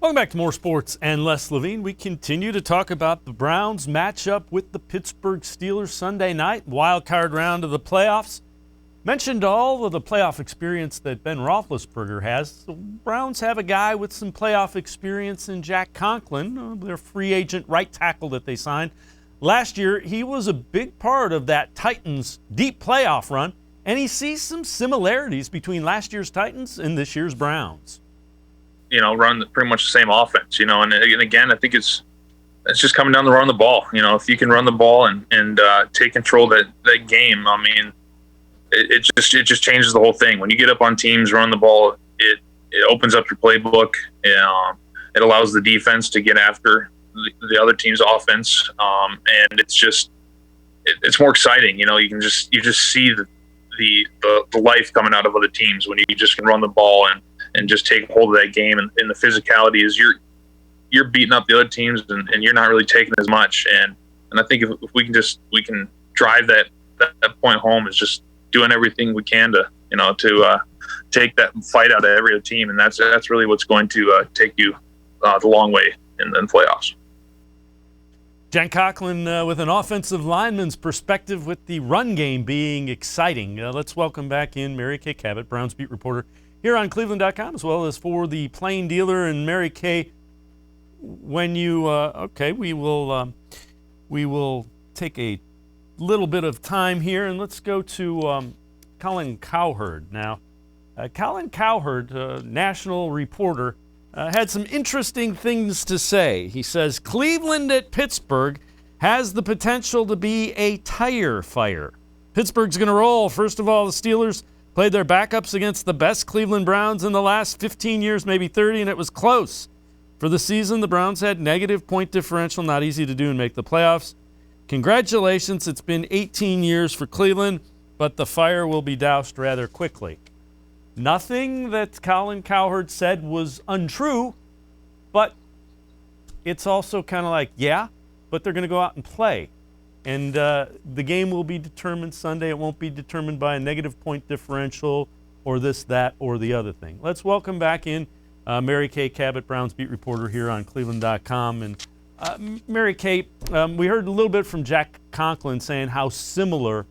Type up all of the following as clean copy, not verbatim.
Welcome back to More Sports and Less Levine. We continue to talk about the Browns matchup with the Pittsburgh Steelers Sunday night, wild card round of the playoffs. Mentioned all of the playoff experience that Ben Roethlisberger has. The Browns have a guy with some playoff experience in Jack Conklin, their free agent right tackle that they signed. Last year, he was a big part of that Titans' deep playoff run, and he sees some similarities between last year's Titans and this year's Browns. Run pretty much the same offense, and again, I think it's just coming down to run the ball. If you can run the ball and take control of that game, I mean, it just changes the whole thing. When you get up on teams, run the ball, it opens up your playbook. It allows the defense to get after the other team's offense, and it's more exciting. You just see the life coming out of other teams when you just can run the ball and just take hold of that game, and the physicality is you're beating up the other teams and you're not really taking as much. And I think if we can drive that point home, is just doing everything we can to take that fight out of every other team, and that's really what's going to take you the long way in the playoffs. Jack Conklin with an offensive lineman's perspective with the run game being exciting. Let's welcome back in Mary Kay Cabot, Browns beat reporter here on cleveland.com, as well as for the Plain Dealer. And Mary Kay, when you we will take a little bit of time here, and let's go to Colin Cowherd now. Colin Cowherd, national reporter, had some interesting things to say. He says Cleveland at Pittsburgh has the potential to be a tire fire. Pittsburgh's going to roll. First of all, the Steelers played their backups against the best Cleveland Browns in the last 15 years, maybe 30, and it was close. For the season, the Browns had negative point differential, not easy to do and make the playoffs. Congratulations, it's been 18 years for Cleveland, but the fire will be doused rather quickly. Nothing that Colin Cowherd said was untrue, but it's also kind of like, yeah, but they're going to go out and play. And the game will be determined Sunday. It won't be determined by a negative point differential or this, that, or the other thing. Let's welcome back in Mary Kay Cabot, Browns beat reporter here on cleveland.com. And Mary Kay, we heard a little bit from Jack Conklin saying how similar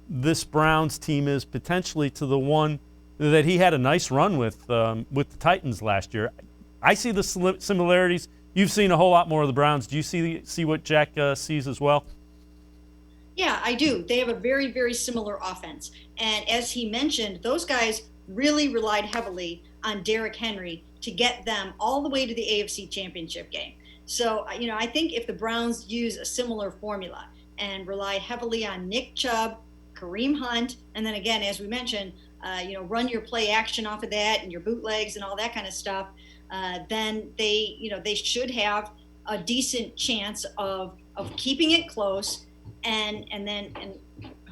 this Browns team is potentially to the one that he had a nice run with the Titans last year. I see the similarities. You've seen a whole lot more of the Browns. Do you see what Jack sees as well? Yeah, I do. They have a very, very similar offense. And as he mentioned, those guys really relied heavily on Derrick Henry to get them all the way to the AFC Championship game. So, I think if the Browns use a similar formula and rely heavily on Nick Chubb, Kareem Hunt, and then again, as we mentioned, run your play action off of that and your bootlegs and all that kind of stuff, then they should have a decent chance of keeping it close and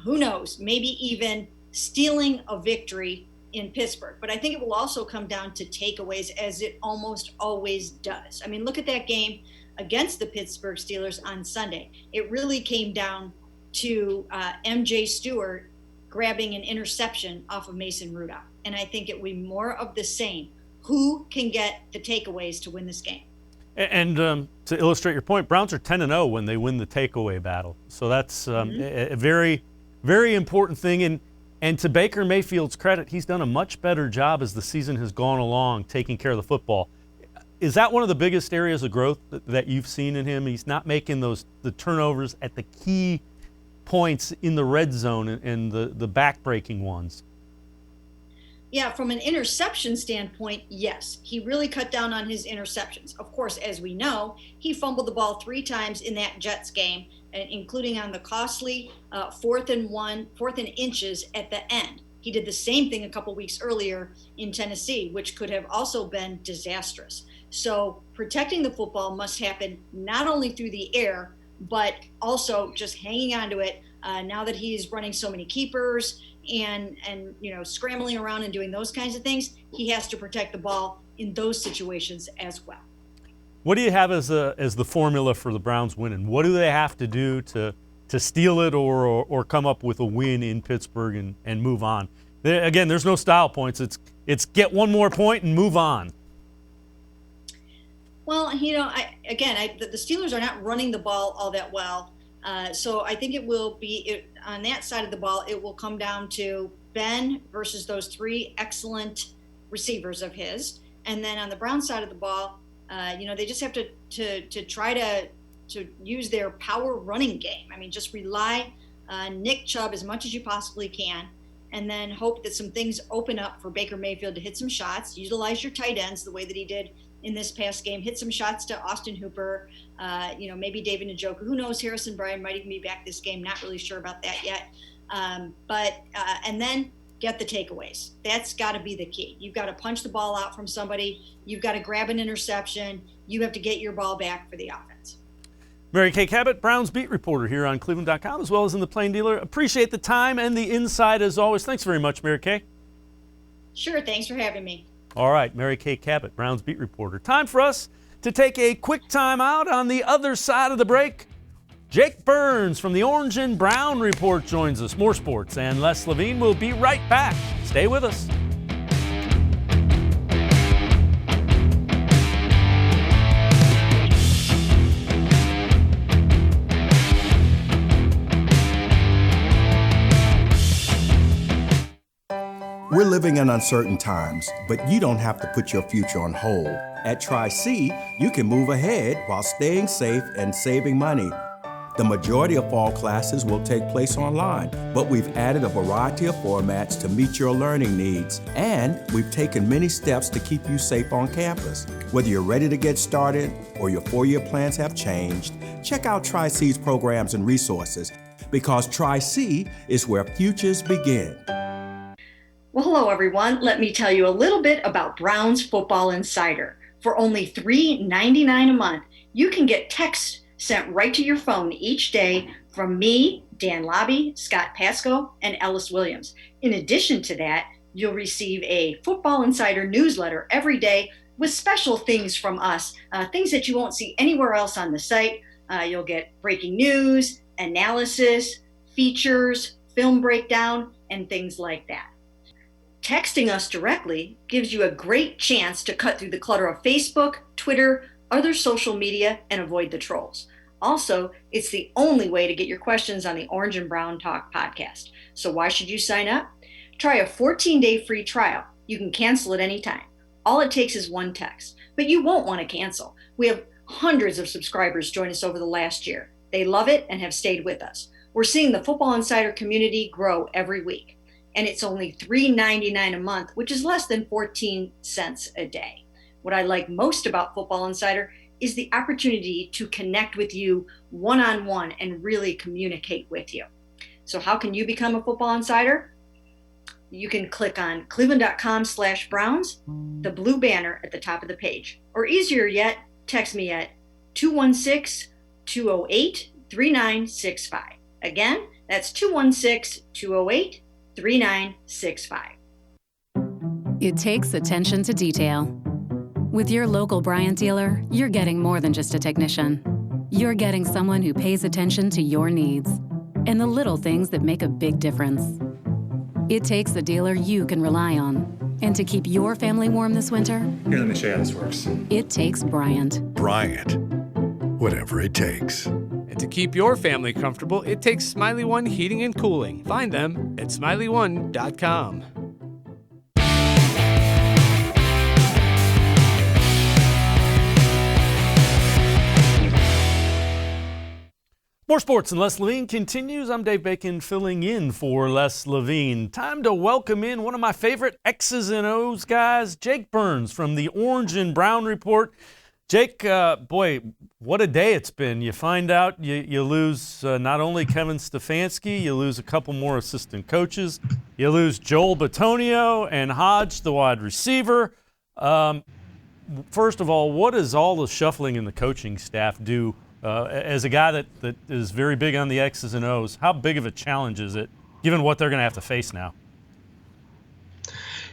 who knows, maybe even stealing a victory in Pittsburgh. But I think it will also come down to takeaways, as it almost always does. I mean, look at that game against the Pittsburgh Steelers on Sunday. It really came down to MJ Stewart grabbing an interception off of Mason Rudolph. And I think it will be more of the same. Who can get the takeaways to win this game? And to illustrate your point, Browns are 10-0 when they win the takeaway battle. So that's a very, very important thing. And to Baker Mayfield's credit, he's done a much better job as the season has gone along taking care of the football. Is that one of the biggest areas of growth that you've seen in him? He's not making the turnovers at the key points in the red zone and the back-breaking ones. Yeah, from an interception standpoint, yes. He really cut down on his interceptions. Of course, as we know, he fumbled the ball 3 times in that Jets game, including on the costly 4th and inches at the end. He did the same thing a couple weeks earlier in Tennessee, which could have also been disastrous. So protecting the football must happen not only through the air, but also just hanging on to it now that he's running so many keepers and scrambling around and doing those kinds of things. He has to protect the ball in those situations as well. What do you have as the formula for the Browns winning? What do they have to do to steal it or come up with a win in Pittsburgh and move on? Again, there's no style points. It's get one more point and move on. Well, the Steelers are not running the ball all that well. So I think it will be on that side of the ball. It will come down to Ben versus those three excellent receivers of his, and then on the Brown side of the ball, they just have to try to use their power running game. I mean, just rely on Nick Chubb as much as you possibly can, and then hope that some things open up for Baker Mayfield to hit some shots. Utilize your tight ends the way that he did in this past game. Hit some shots to Austin Hooper, maybe David Njoku. Who knows? Harrison Bryant might even be back this game. Not really sure about that yet. And then get the takeaways. That's got to be the key. You've got to punch the ball out from somebody. You've got to grab an interception. You have to get your ball back for the offense. Mary Kay Cabot, Browns beat reporter here on cleveland.com, as well as in the Plain Dealer. Appreciate the time and the insight as always. Thanks very much, Mary Kay. Sure. Thanks for having me. All right, Mary Kay Cabot, Browns beat reporter. Time for us to take a quick time out. On the other side of the break, Jake Burns from the Orange and Brown Report joins us. More sports and Les Levine will be right back. Stay with us. We're living in uncertain times, but you don't have to put your future on hold. At Tri-C, you can move ahead while staying safe and saving money. The majority of fall classes will take place online, but we've added a variety of formats to meet your learning needs, and we've taken many steps to keep you safe on campus. Whether you're ready to get started or your four-year plans have changed, check out Tri-C's programs and resources, because Tri-C is where futures begin. Well, hello, everyone. Let me tell you a little bit about Browns Football Insider. For only $3.99 a month, you can get text sent right to your phone each day from me, Dan Lobby, Scott Pasco, and Ellis Williams. In addition to that, you'll receive a Football Insider newsletter every day with special things from us, things that you won't see anywhere else on the site. You'll get breaking news, analysis, features, film breakdown, and things like that. Texting us directly gives you a great chance to cut through the clutter of Facebook, Twitter, other social media, and avoid the trolls. Also, it's the only way to get your questions on the Orange and Brown Talk podcast. So why should you sign up? Try a 14-day free trial. You can cancel at any time. All it takes is one text, but you won't want to cancel. We have hundreds of subscribers join us over the last year. They love it and have stayed with us. We're seeing the Football Insider community grow every week. And it's only $3.99 a month, which is less than 14 cents a day. What I like most about Football Insider is the opportunity to connect with you one-on-one and really communicate with you. So how can you become a Football Insider? You can click on cleveland.com/Browns, the blue banner at the top of the page. Or easier yet, text me at 216-208-3965. Again, that's 216-208-3965. It takes attention to detail. With your local Bryant dealer, you're getting more than just a technician. You're getting someone who pays attention to your needs and the little things that make a big difference. It takes a dealer you can rely on. And to keep your family warm this winter, here, let me show you how this works. It takes Bryant. Bryant, whatever it takes. And to keep your family comfortable, it takes Smiley One Heating and Cooling. Find them at smiley1.com. More sports and Les Levine continues. I'm Dave Bacon filling in for Les Levine. Time to welcome in one of my favorite X's and O's guys, Jake Burns from the Orange and Brown Report. Jake, boy, what a day it's been. You find out you lose not only Kevin Stefanski, you lose a couple more assistant coaches. You lose Joel Bitonio and Hodge, the wide receiver. First of all, what does all the shuffling in the coaching staff do? As a guy that is very big on the X's and O's, how big of a challenge is it, given what they're going to have to face now?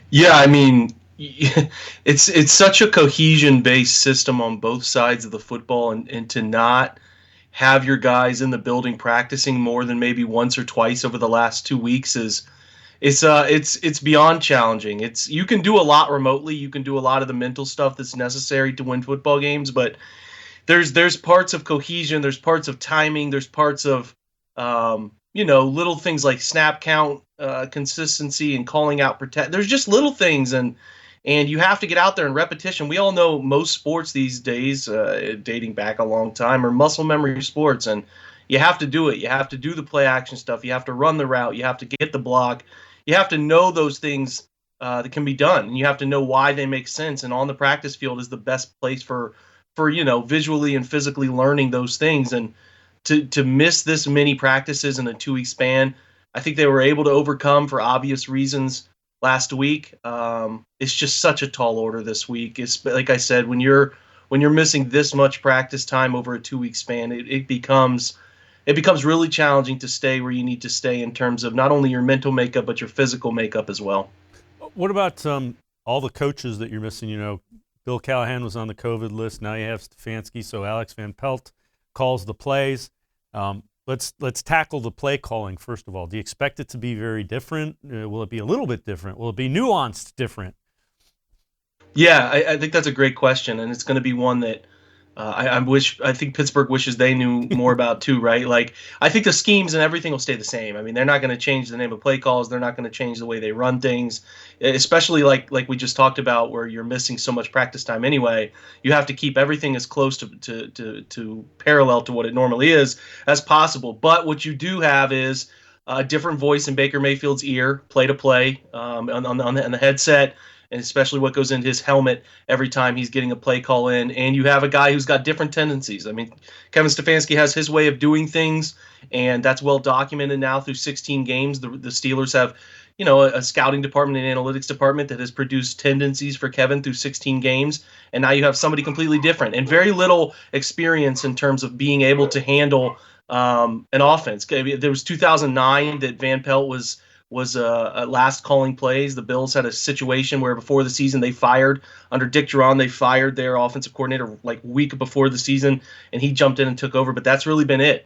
Yeah, I mean, it's such a cohesion-based system on both sides of the football, and to not have your guys in the building practicing more than maybe once or twice over the last 2 weeks is It's beyond challenging. You can do a lot remotely. You can do a lot of the mental stuff that's necessary to win football games, but there's parts of cohesion, there's parts of timing, there's parts of little things like snap count, consistency, and calling out protect. There's just little things, and you have to get out there and repetition. We all know most sports these days, dating back a long time, are muscle memory sports, and you have to do it. You have to do the play action stuff. You have to run the route. You have to get the block. You have to know those things that can be done, and you have to know why they make sense. And on the practice field is the best place for visually and physically learning those things. And to miss this many practices in a 2-week span, I think they were able to overcome for obvious reasons last week. It's just such a tall order this week. It's like I said, when you're missing this much practice time over a 2-week span, it becomes really challenging to stay where you need to stay in terms of not only your mental makeup but your physical makeup as well. What about all the coaches that you're missing? Bill Callahan was on the COVID list. Now you have Stefanski, so Alex Van Pelt calls the plays. Let's tackle the play calling first of all. Do you expect it to be very different? Will it be a little bit different? Will it be nuanced different? Yeah, I think that's a great question, and it's going to be one that I think Pittsburgh wishes they knew more about too, right? Like, I think the schemes and everything will stay the same. I mean, they're not going to change the name of play calls. They're not going to change the way they run things, especially like we just talked about, where you're missing so much practice time anyway. You have to keep everything as close to parallel to what it normally is as possible. But what you do have is a different voice in Baker Mayfield's ear, play to play, on the headset, and especially what goes into his helmet every time he's getting a play call in. And you have a guy who's got different tendencies. I mean, Kevin Stefanski has his way of doing things, and that's well documented now through 16 games. The Steelers have, a scouting department and analytics department that has produced tendencies for Kevin through 16 games. And now you have somebody completely different and very little experience in terms of being able to handle an offense. There was 2009 that Van Pelt was last calling plays. The Bills had a situation where before the season they fired, under Dick Duran, they fired their offensive coordinator like a week before the season, and he jumped in and took over. But that's really been it,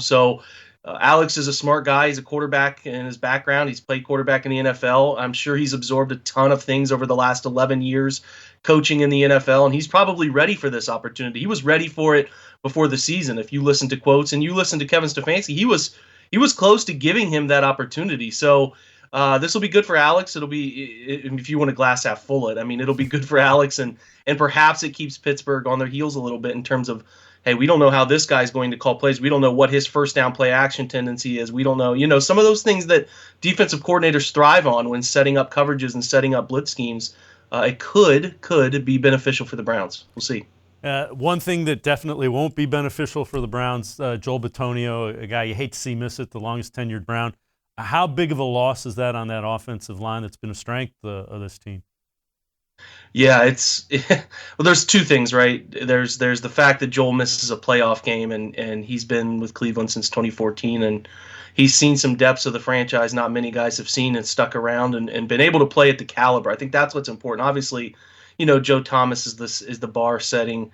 So Alex is a smart guy. He's a quarterback in his background. He's played quarterback in the NFL. I'm sure he's absorbed a ton of things over the last 11 years coaching in the NFL, and he's probably ready for this opportunity. He was ready for it before the season. If you listen to quotes and you listen to Kevin Stefanski, he was close to giving him that opportunity. So this will be good for Alex. It'll be, if you want to glass half full it, I mean, it'll be good for Alex, and perhaps it keeps Pittsburgh on their heels a little bit in terms of, hey, we don't know how this guy's going to call plays. We don't know what his first down play action tendency is. We don't know, some of those things that defensive coordinators thrive on when setting up coverages and setting up blitz schemes. It could be beneficial for the Browns. We'll see. One thing that definitely won't be beneficial for the Browns, Joel Bitonio, a guy you hate to see miss it, the longest tenured Brown. How big of a loss is that on that offensive line that's been a strength of this team? Yeah, well, there's two things, right? There's the fact that Joel misses a playoff game, and he's been with Cleveland since 2014, and he's seen some depths of the franchise not many guys have seen, and stuck around and been able to play at the caliber. I think that's what's important. Obviously, Joe Thomas is the bar setting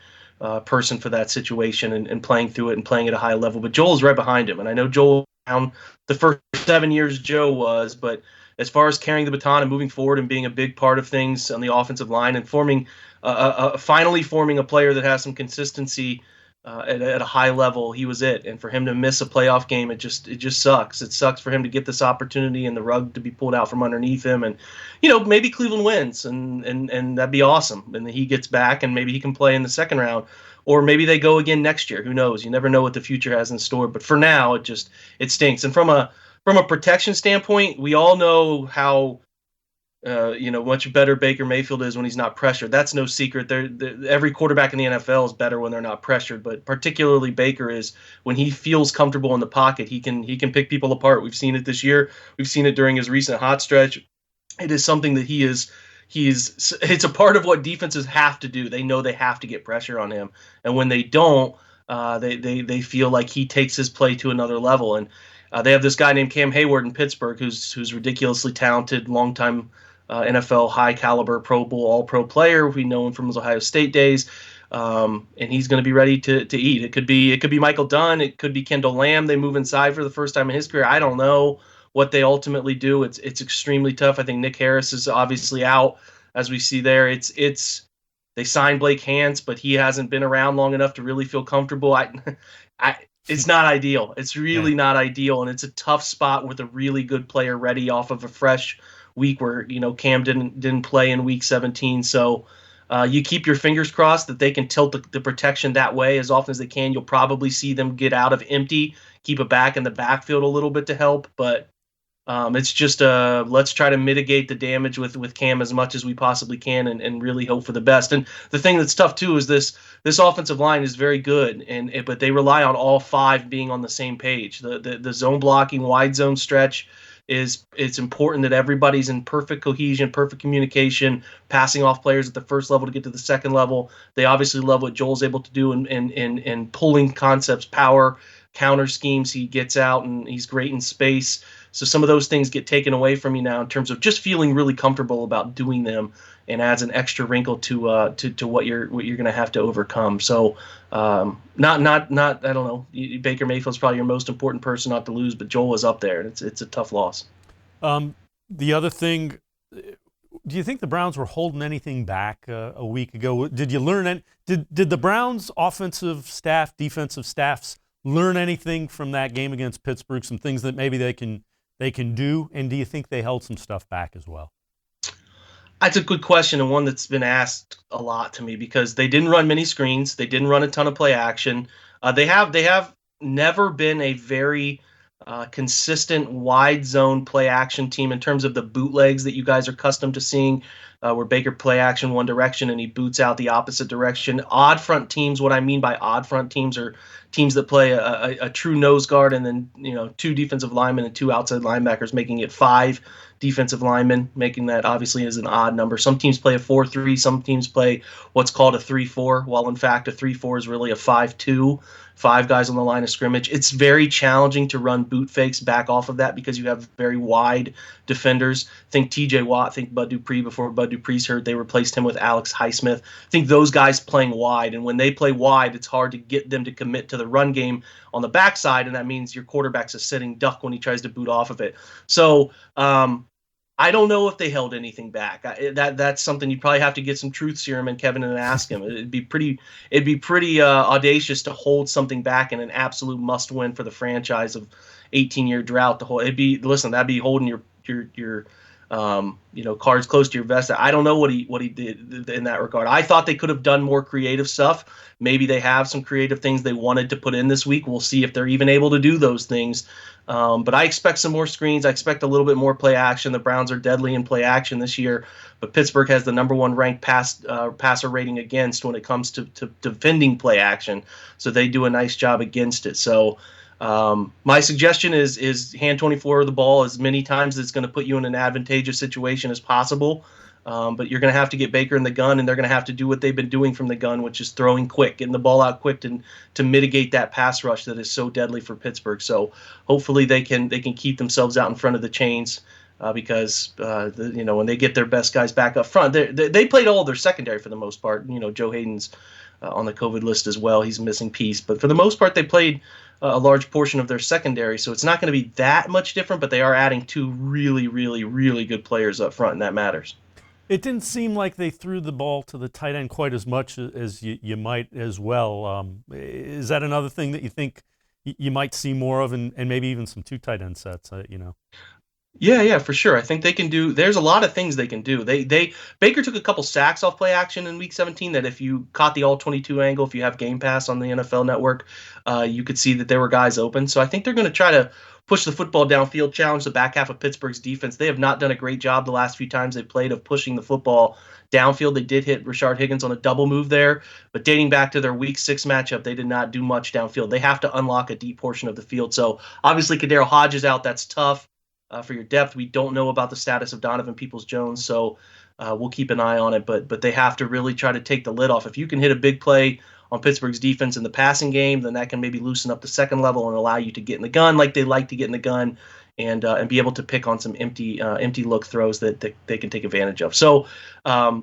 person for that situation and playing through it and playing at a high level. But Joel's right behind him, and I know Joel down the first 7 years Joe was, but as far as carrying the baton and moving forward and being a big part of things on the offensive line and finally forming a player that has some consistency at a high level, he was it. And for him to miss a playoff game, it just sucks. It sucks for him to get this opportunity and the rug to be pulled out from underneath him. And maybe Cleveland wins and that'd be awesome. And he gets back and maybe he can play in the second round, or maybe they go again next year. Who knows? You never know what the future has in store. But for now, it stinks. And from a protection standpoint, we all know how much better Baker Mayfield is when he's not pressured. That's no secret. Every quarterback in the NFL is better when they're not pressured, but particularly Baker is when he feels comfortable in the pocket. He can pick people apart. We've seen it this year. We've seen it during his recent hot stretch. It is something that it's a part of what defenses have to do. They know they have to get pressure on him, and when they don't, they feel like he takes his play to another level. And they have this guy named Cam Hayward in Pittsburgh who's ridiculously talented, longtime NFL high caliber Pro Bowl All-Pro player. We know him from his Ohio State days, and he's going to be ready to eat. It could be Michael Dunn. It could be Kendall Lamb. They move inside for the first time in his career. I don't know what they ultimately do. It's extremely tough. I think Nick Harris is obviously out, as we see there. They signed Blake Hance, but he hasn't been around long enough to really feel comfortable. It's not ideal. It's really not ideal, and it's a tough spot with a really good player ready off of a fresh week where Cam didn't play in week 17. So you keep your fingers crossed that they can tilt the protection that way as often as they can. You'll probably see them get out of empty, keep it back in the backfield a little bit to help, but it's just let's try to mitigate the damage with Cam as much as we possibly can and really hope for the best. And the thing that's tough too is this offensive line is very good, but they rely on all five being on the same page. The zone blocking, wide zone stretch it's important that everybody's in perfect cohesion, perfect communication, passing off players at the first level to get to the second level. They obviously love what Joel's able to do and pulling concepts, power, counter schemes. He gets out and he's great in space. So some of those things get taken away from you now in terms of just feeling really comfortable about doing them, and adds an extra wrinkle to what you're going to have to overcome. So not I don't know. Baker Mayfield's probably your most important person not to lose, but Joel is up there, and it's a tough loss. The other thing, do you think the Browns were holding anything back a week ago? Did you learn did the Browns offensive staff, defensive staffs learn anything from that game against Pittsburgh? Some things that maybe they can do, and do you think they held some stuff back as well? That's a good question, and one that's been asked a lot to me, because they didn't run many screens, they didn't run a ton of play action. They have never been a very consistent wide zone play action team in terms of the bootlegs that you guys are accustomed to seeing, where Baker play action one direction and he boots out the opposite direction. Odd front teams, what I mean by odd front teams are teams that play a true nose guard and then two defensive linemen and two outside linebackers, making it 5 defensive linemen, making that obviously is an odd number. Some teams play a 4-3, some teams play what's called a 3-4, while in fact a 3-4 is really a 5-2, 5 guys on the line of scrimmage. It's very challenging to run boot fakes back off of that because you have very wide defenders. Think TJ Watt, think Bud Dupree. Before Bud Dupree's hurt, they replaced him with Alex Highsmith. Think those guys playing wide, and when they play wide, it's hard to get them to commit to the run game on the backside, and that means your quarterback's a sitting duck when he tries to boot off of it. So I don't know if they held anything back. That's something you probably have to get some truth serum in Kevin and ask him. It'd be pretty audacious to hold something back in an absolute must-win for the franchise of 18-year drought. That'd be holding your cards close to your vest. I don't know what he did in that regard. I thought they could have done more creative stuff. Maybe they have some creative things they wanted to put in this week. We'll see if they're even able to do those things. But I expect some more screens. I expect a little bit more play action. The Browns are deadly in play action this year, but Pittsburgh has the number 1 ranked passer rating against when it comes to defending play action. So they do a nice job against it. So my suggestion is hand 24 of the ball as many times as it's going to put you in an advantageous situation as possible. But you're going to have to get Baker in the gun, and they're going to have to do what they've been doing from the gun, which is throwing quick, getting the ball out quick to mitigate that pass rush that is so deadly for Pittsburgh. So hopefully they can keep themselves out in front of the chains, because when they get their best guys back up front, they played all of their secondary for the most part. Joe Hayden's on the COVID list as well. He's a missing piece, but for the most part they played a large portion of their secondary, so it's not going to be that much different, but they are adding 2 really, really, really good players up front, and that matters. It didn't seem like they threw the ball to the tight end quite as much as you might as well. Is that another thing that you think you might see more of, and maybe even some 2 tight end sets, Yeah, for sure. I think they can do. There's a lot of things they can do. Baker took a couple sacks off play action in Week 17. That if you caught the all 22 angle, if you have Game Pass on the NFL Network, you could see that there were guys open. So I think they're going to try to push the football downfield, challenge the back half of Pittsburgh's defense. They have not done a great job the last few times they played of pushing the football downfield. They did hit Rashard Higgins on a double move there, but dating back to their Week 6 matchup, they did not do much downfield. They have to unlock a deep portion of the field. So obviously KhaDarel Hodge is out. That's tough. For your depth, we don't know about the status of Donovan Peoples-Jones, so we'll keep an eye on it. But they have to really try to take the lid off. If you can hit a big play on Pittsburgh's defense in the passing game, then that can maybe loosen up the second level and allow you to get in the gun like they like to get in the gun and be able to pick on some empty look throws that they can take advantage of. So,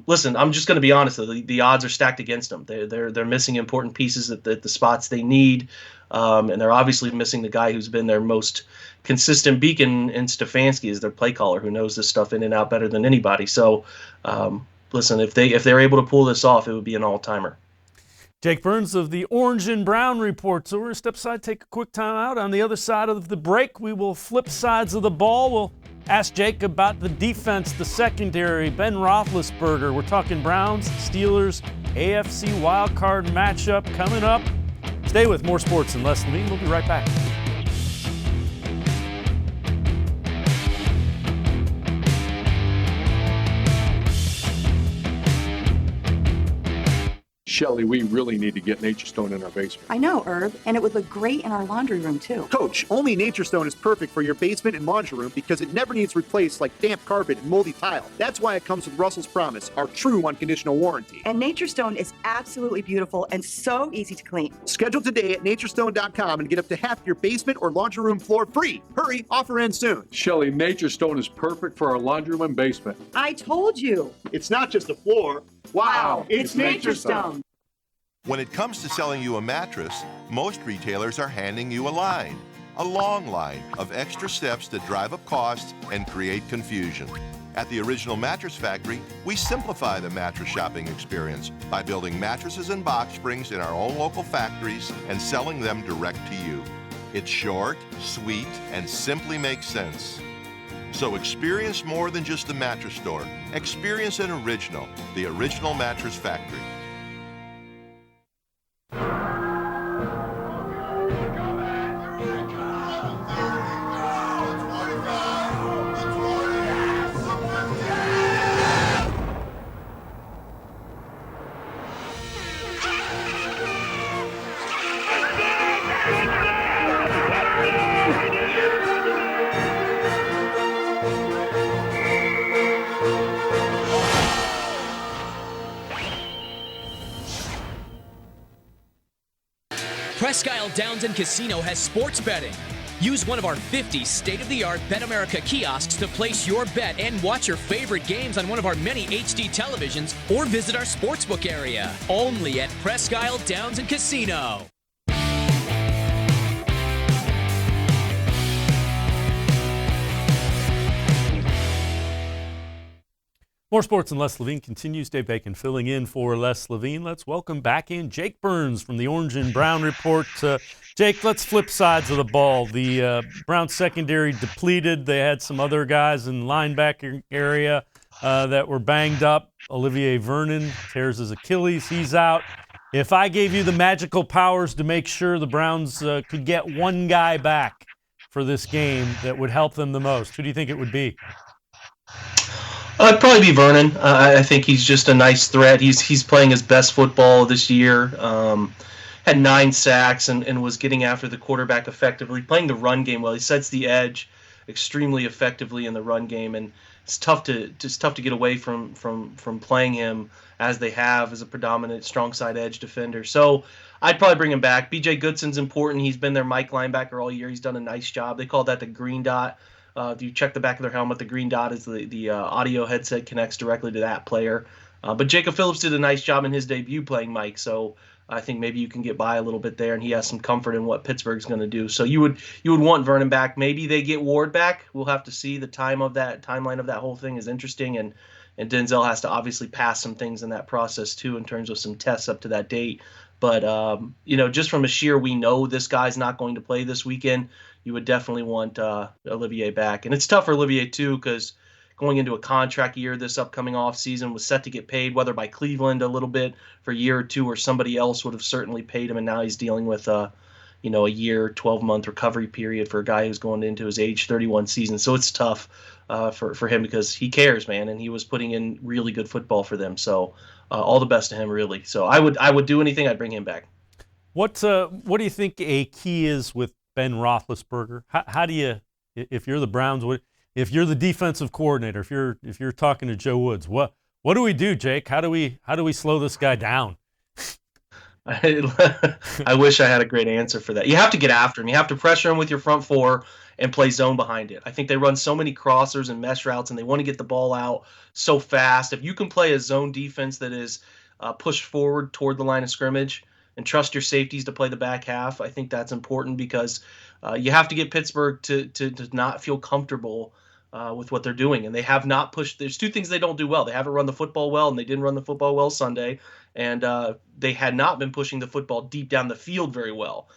listen, I'm just going to be honest. The odds are stacked against them. They're missing important pieces at the spots they need, and they're obviously missing the guy who's been their most consistent beacon in Stefanski, is their play caller, who knows this stuff in and out better than anybody. So, listen, if they're able to pull this off, it would be an all-timer. Jake Burns of the Orange and Brown Report. So we're going to step aside, take a quick time out. On the other side of the break, we will flip sides of the ball. We'll ask Jake about the defense, the secondary, Ben Roethlisberger. We're talking Browns, Steelers, AFC wildcard matchup coming up. Stay with more sports and less Levine. We'll be right back. Shelly, we really need to get Nature Stone in our basement. I know, Herb, and it would look great in our laundry room, too. Coach, only Nature Stone is perfect for your basement and laundry room because it never needs replaced like damp carpet and moldy tile. That's why it comes with Russell's Promise, our true unconditional warranty. And Nature Stone is absolutely beautiful and so easy to clean. Schedule today at naturestone.com and get up to half your basement or laundry room floor free. Hurry, offer ends soon. Shelly, Nature Stone is perfect for our laundry room and basement. I told you. It's not just the floor. Wow, it's Nature Stone. When it comes to selling you a mattress, most retailers are handing you a long line of extra steps that drive up costs and create confusion. At the Original Mattress Factory, we simplify the mattress shopping experience by building mattresses and box springs in our own local factories and selling them direct to you. It's short, sweet, and simply makes sense. So experience more than just the mattress store. Experience an original, the Original Mattress Factory. Presque Isle Downs and Casino has sports betting. Use one of our 50 state-of-the-art Bet America kiosks to place your bet and watch your favorite games on one of our many HD televisions or visit our sportsbook area. Only at Presque Isle Downs and Casino. More sports and Les Levine continues. Dave Bacon filling in for Les Levine. Let's welcome back in Jake Burns from the Orange and Brown Report. Jake, let's flip sides of the ball. The Browns secondary depleted. They had some other guys in linebacker area that were banged up. Olivier Vernon tears his Achilles. He's out. If I gave you the magical powers to make sure the Browns could get one guy back for this game that would help them the most, who do you think it would be? It'd probably be Vernon. I think he's just a nice threat. He's playing his best football this year. Had 9 sacks and was getting after the quarterback effectively, playing the run game well. He sets the edge extremely effectively in the run game, and it's tough to get away from playing him as they have as a predominant strong side edge defender. So I'd probably bring him back. B.J. Goodson's important. He's been their Mike linebacker all year. He's done a nice job. They call that the green dot. If you check the back of their helmet, the green dot is the audio headset connects directly to that player. But Jacob Phillips did a nice job in his debut playing Mike, so I think maybe you can get by a little bit there, and he has some comfort in what Pittsburgh's going to do. So you would want Vernon back. Maybe they get Ward back. We'll have to see. The timeline of that whole thing is interesting, and Denzel has to obviously pass some things in that process too in terms of some tests up to that date. But just from a sheer, we know this guy's not going to play this weekend, you would definitely want Olivier back. And it's tough for Olivier, too, because going into a contract year this upcoming offseason was set to get paid, whether by Cleveland a little bit for a year or two or somebody else would have certainly paid him. And now he's dealing with a year, 12-month recovery period for a guy who's going into his age 31 season. So it's tough for him because he cares, man, and he was putting in really good football for them. So all the best to him, really. So I would do anything. I'd bring him back. What do you think a key is with Ben Roethlisberger? How do you, if you're the Browns, if you're the defensive coordinator, if you're talking to Joe Woods, what do we do, Jake? How do we slow this guy down? I wish I had a great answer for that. You have to get after him. You have to pressure him with your front four and play zone behind it. I think they run so many crossers and mesh routes, and they want to get the ball out so fast. If you can play a zone defense that is pushed forward toward the line of scrimmage and trust your safeties to play the back half, I think that's important because you have to get Pittsburgh to not feel comfortable with what they're doing. And they have not pushed. There's two things they don't do well. They haven't run the football well, and they didn't run the football well Sunday. And they had not been pushing the football deep down the field very well.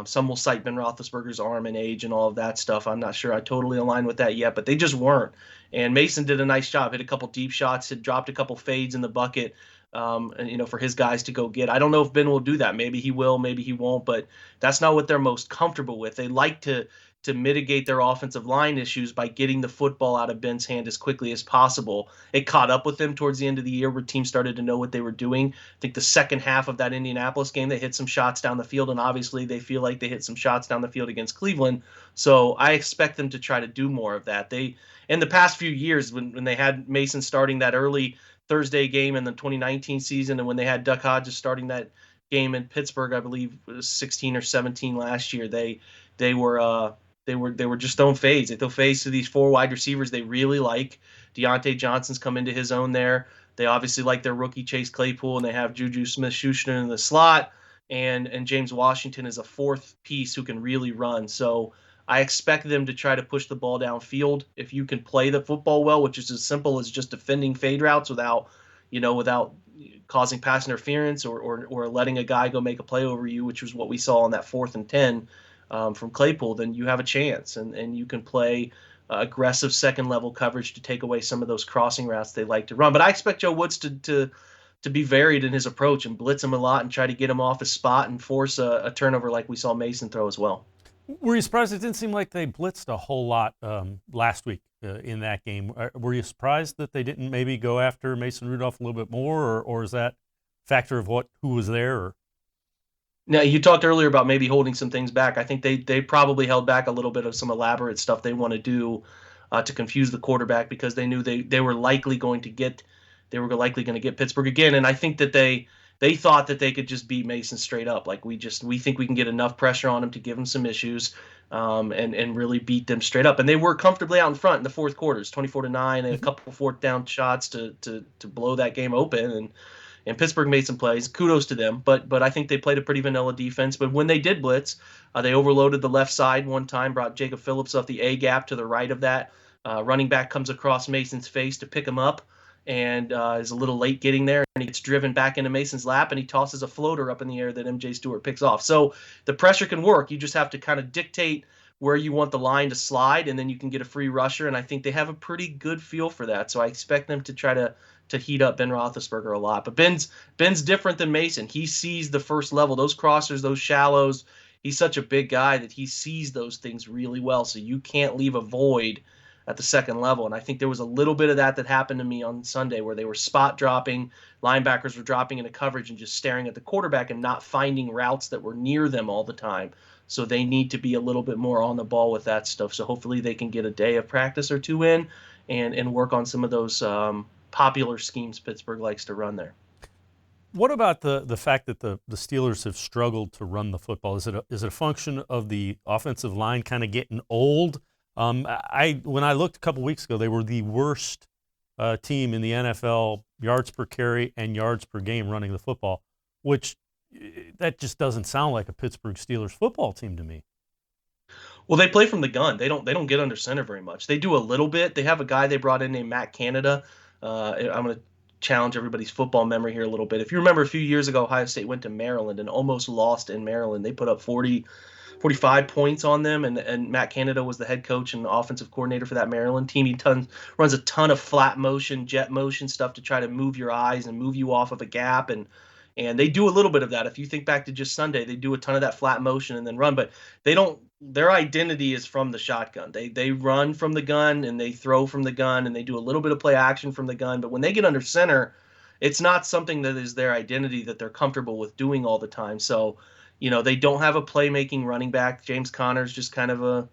Some will cite Ben Roethlisberger's arm and age and all of that stuff. I'm not sure I totally align with that yet, but they just weren't. And Mason did a nice job, hit a couple deep shots, had dropped a couple fades in the bucket, and for his guys to go get. I don't know if Ben will do that. Maybe he will, maybe he won't, but that's not what they're most comfortable with. They like to mitigate their offensive line issues by getting the football out of Ben's hand as quickly as possible. It caught up with them towards the end of the year where teams started to know what they were doing. I think the second half of that Indianapolis game, they hit some shots down the field, and obviously they feel like they hit some shots down the field against Cleveland. So I expect them to try to do more of that. They, in the past few years, when they had Mason starting that early Thursday game in the 2019 season, and when they had Duck Hodges starting that game in Pittsburgh, I believe it was 16 or 17 last year, they were just throwing fades. They throw fades to these four wide receivers they really like. Deontay Johnson's come into his own there. They obviously like their rookie Chase Claypool, and they have Juju Smith-Schuster in the slot, and James Washington is a fourth piece who can really run. So I expect them to try to push the ball downfield. If you can play the football well, which is as simple as just defending fade routes without causing pass interference or letting a guy go make a play over you, which was what we saw on that 4th and 10 from Claypool, then you have a chance, and you can play aggressive second-level coverage to take away some of those crossing routes they like to run. But I expect Joe Woods to be varied in his approach and blitz him a lot and try to get him off his spot and force a turnover like we saw Mason throw as well. Were you surprised? It didn't seem like they blitzed a whole lot last week in that game. Were you surprised that they didn't maybe go after Mason Rudolph a little bit more, or is that a factor of who was there? Or? Now, you talked earlier about maybe holding some things back. I think they probably held back a little bit of some elaborate stuff they want to do to confuse the quarterback because they knew they were likely going to get Pittsburgh again. And I think that they thought that they could just beat Mason straight up. Like we think we can get enough pressure on him to give him some issues and really beat them straight up. And they were comfortably out in front in the fourth quarters, 24-9, and a couple fourth down shots to blow that game open. And Pittsburgh made some plays. Kudos to them. But I think they played a pretty vanilla defense. But when they did blitz, they overloaded the left side one time, brought Jacob Phillips off the A gap to the right of that. Running back comes across Mason's face to pick him up and is a little late getting there. And he gets driven back into Mason's lap, and he tosses a floater up in the air that MJ Stewart picks off. So the pressure can work. You just have to kind of dictate where you want the line to slide, and then you can get a free rusher. And I think they have a pretty good feel for that. So I expect them to try to heat up Ben Roethlisberger a lot. But Ben's different than Mason. He sees the first level, those crossers, those shallows. He's such a big guy that he sees those things really well. So you can't leave a void at the second level. And I think there was a little bit of that happened to me on Sunday where they were spot dropping, linebackers were dropping into coverage and just staring at the quarterback and not finding routes that were near them all the time. So they need to be a little bit more on the ball with that stuff. So hopefully they can get a day of practice or two in and work on some of those popular schemes Pittsburgh likes to run there. What about the fact that the Steelers have struggled to run the football? Is it a function of the offensive line kind of getting old? When I looked a couple weeks ago, they were the worst team in the NFL, yards per carry and yards per game running the football, which that just doesn't sound like a Pittsburgh Steelers football team to me. Well, they play from the gun. They don't get under center very much. They do a little bit. They have a guy they brought in named Matt Canada. I'm going to challenge everybody's football memory here a little bit. If you remember a few years ago, Ohio State went to Maryland and almost lost in Maryland. They put up 45 points on them, and Matt Canada was the head coach and offensive coordinator for that Maryland team. He runs a ton of flat motion, jet motion stuff to try to move your eyes and move you off of a gap, and they do a little bit of that. If you think back to just Sunday, they do a ton of that flat motion and then run, but they don't. Their identity is from the shotgun. They run from the gun and they throw from the gun and they do a little bit of play action from the gun. But when they get under center, it's not something that is their identity that they're comfortable with doing all the time. So, they don't have a playmaking running back. James Conner's just kind of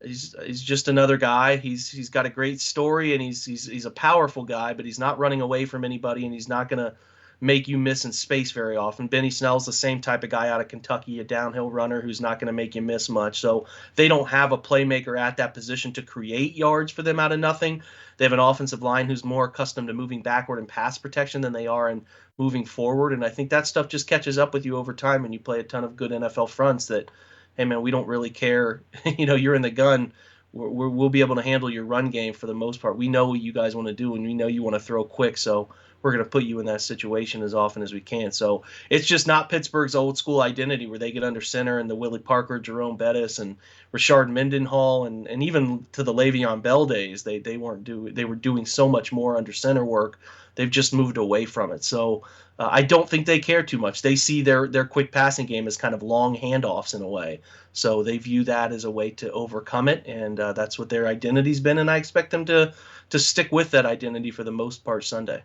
he's just another guy. He's got a great story and he's a powerful guy, but he's not running away from anybody and he's not gonna make you miss in space very often. Benny Snell's the same type of guy out of Kentucky, a downhill runner who's not going to make you miss much. So they don't have a playmaker at that position to create yards for them out of nothing. They have an offensive line who's more accustomed to moving backward in pass protection than they are in moving forward. And I think that stuff just catches up with you over time when you play a ton of good NFL fronts that, hey, man, we don't really care. You're in the gun. We'll be able to handle your run game for the most part. We know what you guys want to do, and we know you want to throw quick, so we're going to put you in that situation as often as we can. So it's just not Pittsburgh's old school identity where they get under center and the Willie Parker, Jerome Bettis, and Rashard Mendenhall, and even to the Le'Veon Bell days, they were doing so much more under center work. They've just moved away from it. So I don't think they care too much. They see their quick passing game as kind of long handoffs in a way. So they view that as a way to overcome it, and that's what their identity's been, and I expect them to stick with that identity for the most part Sunday.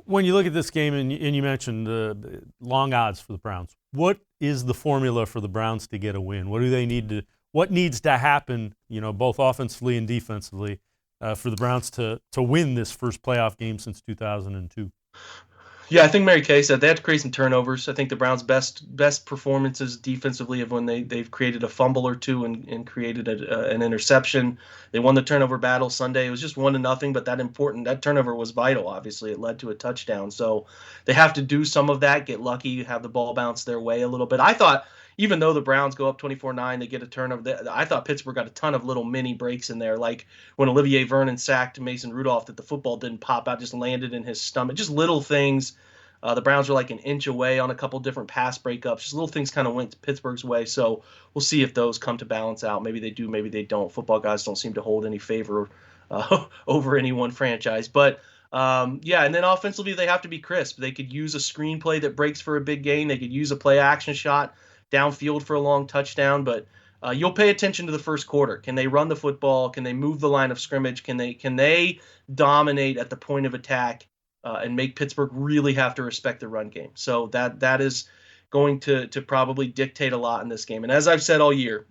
When you look at this game, and you mentioned the long odds for the Browns, what is the formula for the Browns to get a win? What do they need to? What needs to happen, both offensively and defensively, for the Browns to win this first playoff game since 2002? Yeah, I think Mary Kay said they have to create some turnovers. I think the Browns' best performances defensively of when they've created a fumble or two and created an interception. They won the turnover battle Sunday. It was just 1-0, but that turnover was vital. Obviously, it led to a touchdown. So they have to do some of that, get lucky, have the ball bounce their way a little bit. I thought, even though the Browns go up 24-9, they get a turnover. I thought Pittsburgh got a ton of little mini breaks in there, like when Olivier Vernon sacked Mason Rudolph, that the football didn't pop out, just landed in his stomach. Just little things. The Browns were like an inch away on a couple different pass breakups. Just little things kind of went Pittsburgh's way. So we'll see if those come to balance out. Maybe they do, maybe they don't. Football guys don't seem to hold any favor over any one franchise. But and then offensively, they have to be crisp. They could use a screenplay that breaks for a big gain. They could use a play action shot downfield for a long touchdown. But you'll pay attention to the first quarter. Can they run the football? Can they move the line of scrimmage? Can they dominate at the point of attack? And make Pittsburgh really have to respect the run game. So that is going to probably dictate a lot in this game. And as I've said all year,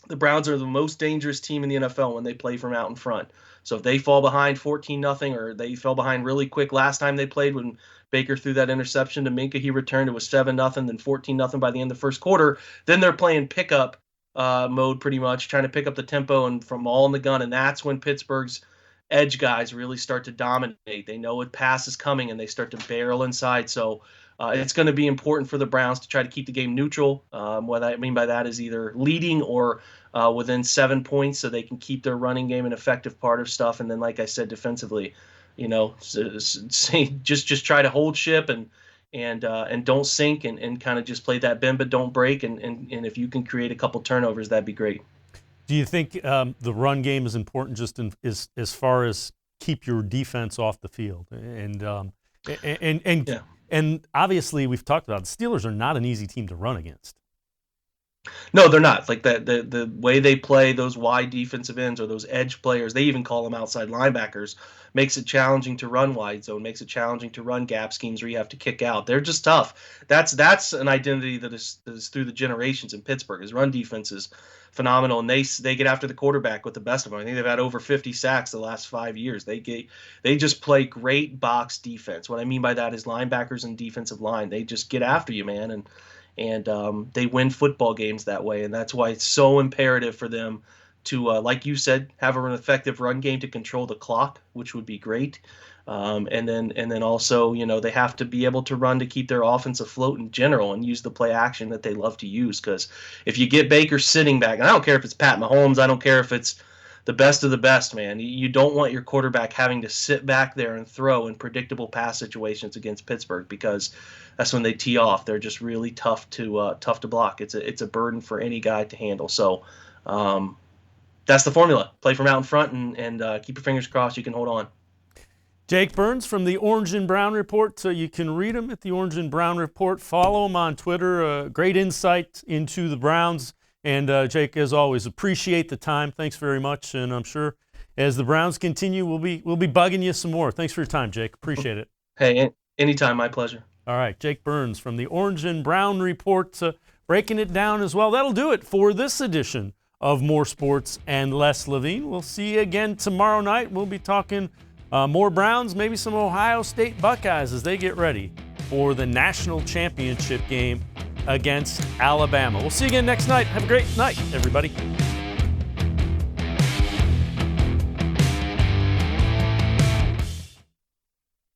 the Browns are the most dangerous team in the NFL when they play from out in front. So if they fall behind 14-0, or they fell behind really quick last time they played when Baker threw that interception to Minka, he returned, it was 7-0, then 14-0 by the end of the first quarter. Then they're playing pickup mode pretty much, trying to pick up the tempo and from all in the gun. And that's when Pittsburgh's edge guys really start to dominate. They know a pass is coming and they start to barrel inside. So it's going to be important for the Browns to try to keep the game neutral. What I mean by that is either leading or within 7 points, so they can keep their running game an effective part of stuff. And then, like I said, defensively, just try to hold ship and don't sink and kind of just play that bend but don't break. And if you can create a couple turnovers, that'd be great. Do you think the run game is important just as far as keep your defense off the field? And obviously we've talked about it, the Steelers are not an easy team to run against. No, they're not. Like the way they play those wide defensive ends or those edge players, they even call them outside linebackers, makes it challenging to run wide zone, makes it challenging to run gap schemes where you have to kick out. They're just tough. That's an identity that is through the generations in Pittsburgh. His run defense is phenomenal, and they get after the quarterback with the best of them. I think they've had over 50 sacks the last 5 years. They just play great box defense. What I mean by that is linebackers and defensive line. They just get after you, man, and they win football games that way. And that's why it's so imperative for them to, like you said, have an effective run game to control the clock, which would be great. And then also, they have to be able to run to keep their offense afloat in general and use the play action that they love to use. Because if you get Baker sitting back, and I don't care if it's Pat Mahomes, I don't care if it's the best of the best, man. You don't want your quarterback having to sit back there and throw in predictable pass situations against Pittsburgh, because that's when they tee off. They're just really tough to block. It's a burden for any guy to handle. So that's the formula. Play from out in front and keep your fingers crossed you can hold on. Jake Burns from the Orange and Brown Report. So you can read him at the Orange and Brown Report. Follow him on Twitter. Great insight into the Browns. And Jake, as always, appreciate the time. Thanks very much. And I'm sure as the Browns continue, we'll be bugging you some more. Thanks for your time, Jake. Appreciate it. Hey, anytime. My pleasure. All right, Jake Burns from the Orange and Brown Report, breaking it down as well. That'll do it for this edition of More Sports and Less Levine. We'll see you again tomorrow night. We'll be talking more Browns, maybe some Ohio State Buckeyes as they get ready for the national championship game against Alabama. We'll see you again next night. Have a great night, everybody.